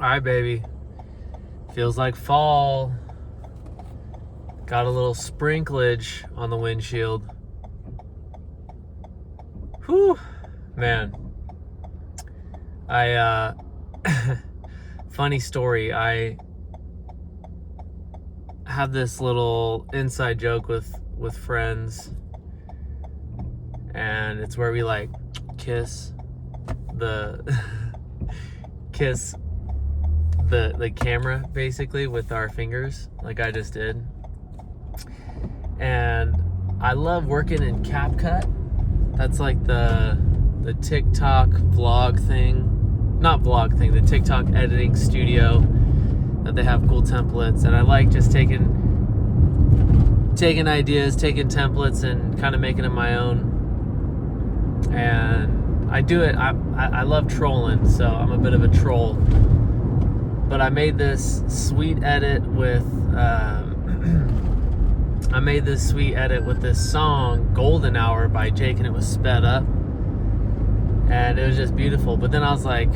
Alright, baby. Feels like fall. Got a little sprinklage on the windshield. Whew. Man. Funny story. I have this little inside joke with friends. And it's where we like kiss the camera basically with our fingers, like I just did. And I love working in CapCut. That's like the TikTok vlog thing, not vlog thing, the TikTok editing studio that they have cool templates. And I like just taking ideas, taking templates and kind of making them my own. And I do it, I love trolling, so I'm a bit of a troll. But I made this sweet edit with this song, Golden Hour by Jake, and it was sped up. And it was just beautiful. But then I was like,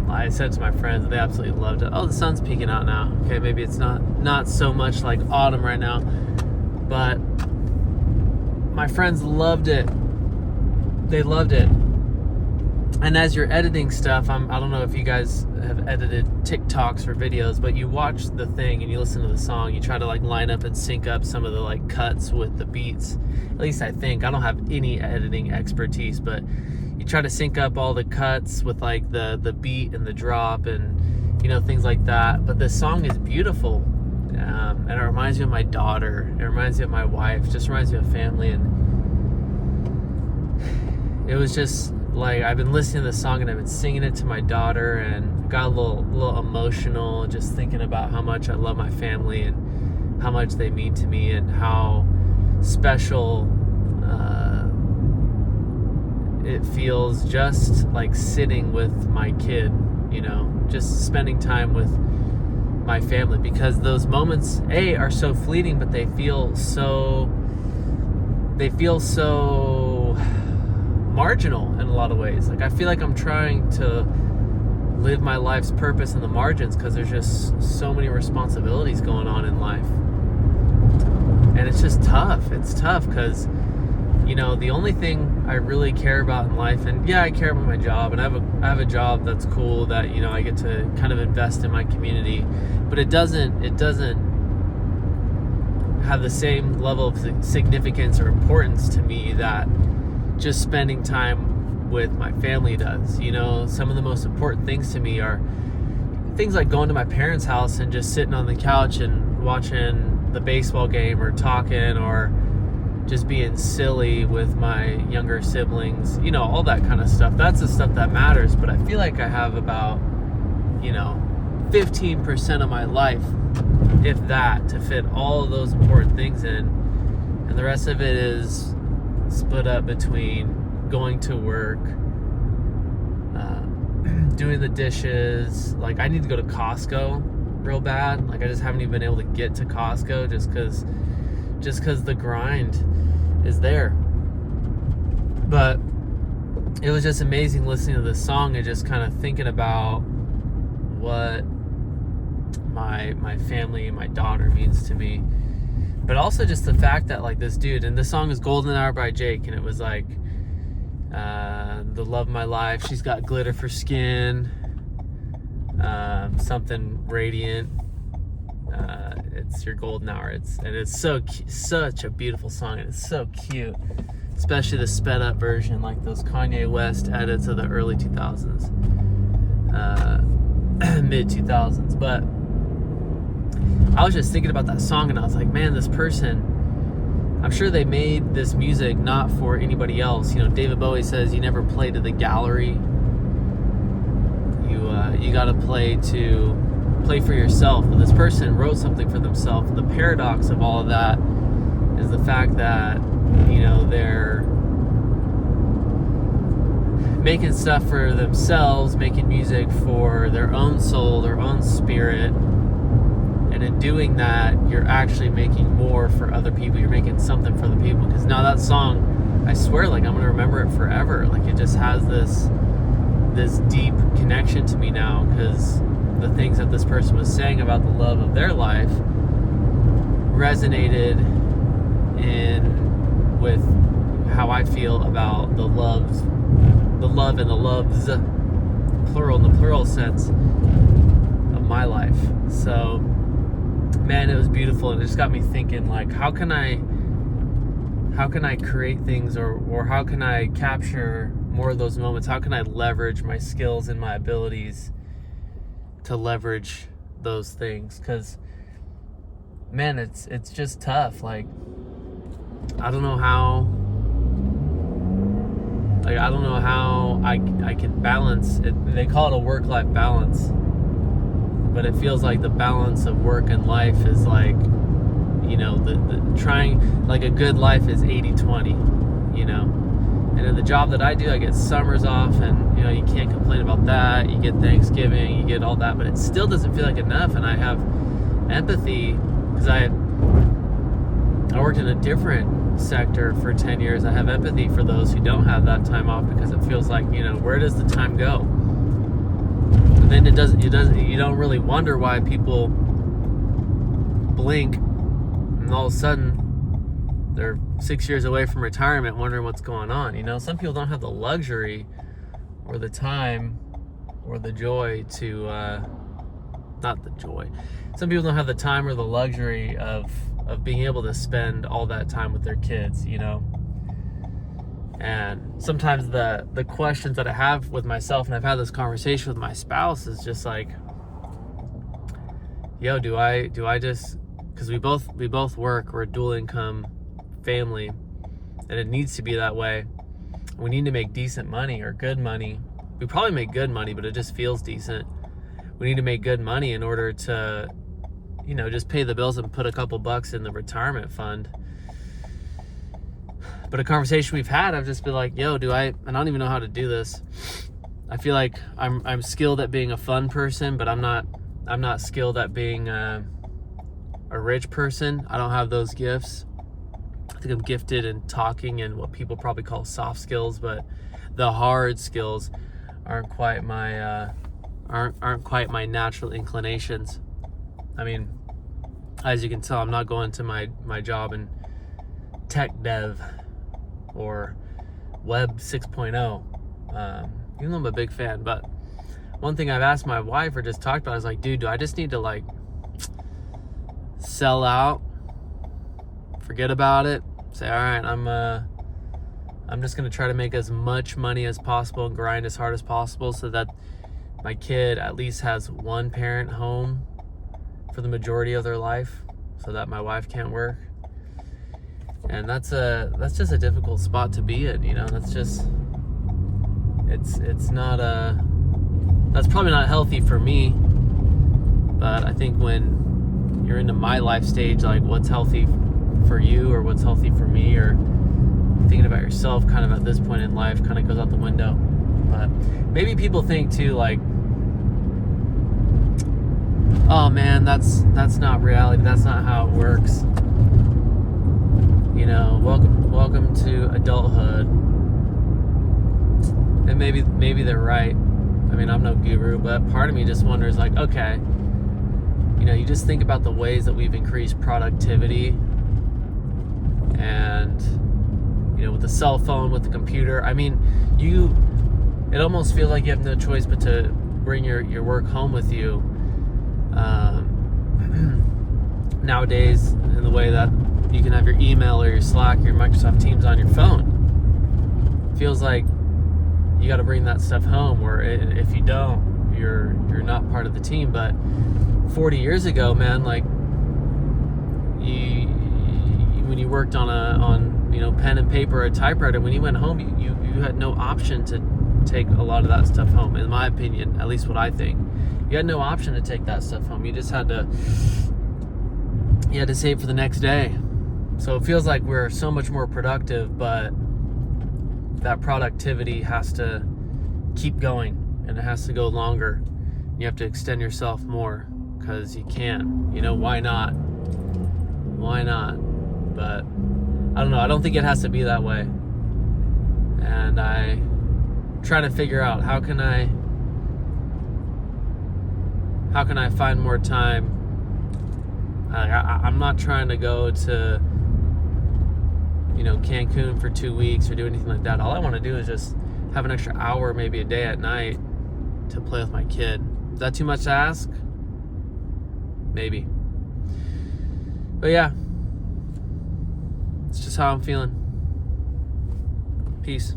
I said to my friends, and they absolutely loved it. Oh, the sun's peeking out now. Okay, maybe it's not so much like autumn right now. But my friends loved it. They loved it. And as you're editing stuff, I don't know if you guys have edited TikToks or videos, but you watch the thing and you listen to the song, you try to like line up and sync up some of the like cuts with the beats. At least I think. I don't have any editing expertise, but you try to sync up all the cuts with like the beat and the drop and, you know, things like that. But this song is beautiful. And it reminds me of my daughter. It reminds me of my wife. It just reminds me of family. And it was just like, I've been listening to this song and I've been singing it to my daughter and got a little emotional just thinking about how much I love my family and how much they mean to me and how special it feels just like sitting with my kid, you know, just spending time with my family, because those moments are so fleeting, but they feel so marginal in a lot of ways. Like I feel like I'm trying to live my life's purpose in the margins because there's just so many responsibilities going on in life. And it's just tough. It's tough because, you know, the only thing I really care about in life, and yeah, I care about my job, and I have a job that's cool that, you know, I get to kind of invest in my community, but it doesn't have the same level of significance or importance to me that just spending time with my family does. You know, some of the most important things to me are things like going to my parents' house and just sitting on the couch and watching the baseball game or talking or just being silly with my younger siblings, you know, all that kind of stuff. That's the stuff that matters. But I feel like I have about, you know, 15% of my life, if that, to fit all of those important things in. And the rest of it is split up between going to work, doing the dishes. Like I need to go to Costco real bad. Like I just haven't even been able to get to Costco just because the grind is there. But it was just amazing listening to this song and just kind of thinking about what my family and my daughter means to me. But also just the fact that like this dude, and this song is Golden Hour by Jake, and it was like the love of my life, she's got glitter for skin, something radiant, it's your golden hour. It's such a beautiful song, and it's so cute, especially the sped up version, like those Kanye West edits of the early 2000s, mid 2000s. But I was just thinking about that song and I was like, man, this person, I'm sure they made this music not for anybody else. You know, David Bowie says you never play to the gallery. You gotta play for yourself. But this person wrote something for themselves. The paradox of all of that is the fact that, you know, they're making stuff for themselves, making music for their own soul, their own spirit. And in doing that, you're actually making more for other people. You're making something for the people. Because now that song, I swear, like I'm gonna remember it forever. Like it just has this deep connection to me now. Because the things things that this person was saying about the love of their life resonated with how I feel about the love and the loves, plural, in the plural sense of my life. So, man, it was beautiful, and it just got me thinking, like, how can I create things, or how can I capture more of those moments? How can I leverage my skills and my abilities to leverage those things? Because, man, it's just tough. Like, I don't know how I can balance it. They call it a work-life balance, but it feels like the balance of work and life is like, the trying, like, a good life is 80-20, and in the job that I do, I get summers off, and you can't complain about that. You get Thanksgiving, you get all that, but it still doesn't feel like enough. And I have empathy because I worked in a different sector for 10 years. I have empathy for those who don't have that time off, because it feels like, where does the time go? And then you don't really wonder why people blink and all of a sudden they're 6 years away from retirement, wondering what's going on. Some people don't have the luxury or the time or the joy to, not the joy. Some people don't have the time or the luxury of being able to spend all that time with their kids, And sometimes the questions that I have with myself, and I've had this conversation with my spouse, is just like, yo, do I just, because we both work, we're a dual income family, and it needs to be that way. We need to make decent money, or good money. We probably make good money, but it just feels decent. We need to make good money in order to, just pay the bills and put a couple bucks in the retirement fund. But a conversation we've had, I've just been like, yo, and I don't even know how to do this. I feel like I'm skilled at being a fun person, but I'm not skilled at being a rich person. I don't have those gifts. I think I'm gifted in talking and what people probably call soft skills, but the hard skills aren't quite my natural inclinations. I mean, as you can tell, I'm not going to my job in tech dev or web 6.0, even though I'm a big fan. But one thing I've asked my wife, or just talked about, is like, dude, do I just need to, like, sell out, forget about it, say, all right, I'm just going to try to make as much money as possible and grind as hard as possible, so that my kid at least has one parent home for the majority of their life, so that my wife can't work. And that's just a difficult spot to be in. That's just, it's not that's probably not healthy for me. But I think when you're into my life stage, like, what's healthy for you, or what's healthy for me, or thinking about yourself kind of at this point in life, kind of goes out the window. But maybe people think too, like, oh man, that's not reality, that's not how it works. Welcome to adulthood. And maybe they're right. I mean, I'm no guru, but part of me just wonders, like, okay, you just think about the ways that we've increased productivity, and with the cell phone, with the computer. I mean, it almost feels like you have no choice but to bring your work home with you. Nowadays, in the way that you can have your email or your Slack or your Microsoft Teams on your phone, feels like you got to bring that stuff home, or if you don't, you're not part of the team. But 40 years ago, man, like, when you worked on pen and paper or a typewriter, when you went home, you had no option to take a lot of that stuff home. In my opinion, at least what I think, you had no option to take that stuff home. You just had to save for the next day. So it feels like we're so much more productive, but that productivity has to keep going, and it has to go longer. You have to extend yourself more, because you can. Why not? But I don't know. I don't think it has to be that way. And I try to figure out, how can how can I find more time? I'm not trying to go to, Cancun for 2 weeks or do anything like that. All I want to do is just have an extra hour, maybe a day at night, to play with my kid. Is that too much to ask? Maybe. But yeah, it's just how I'm feeling. Peace.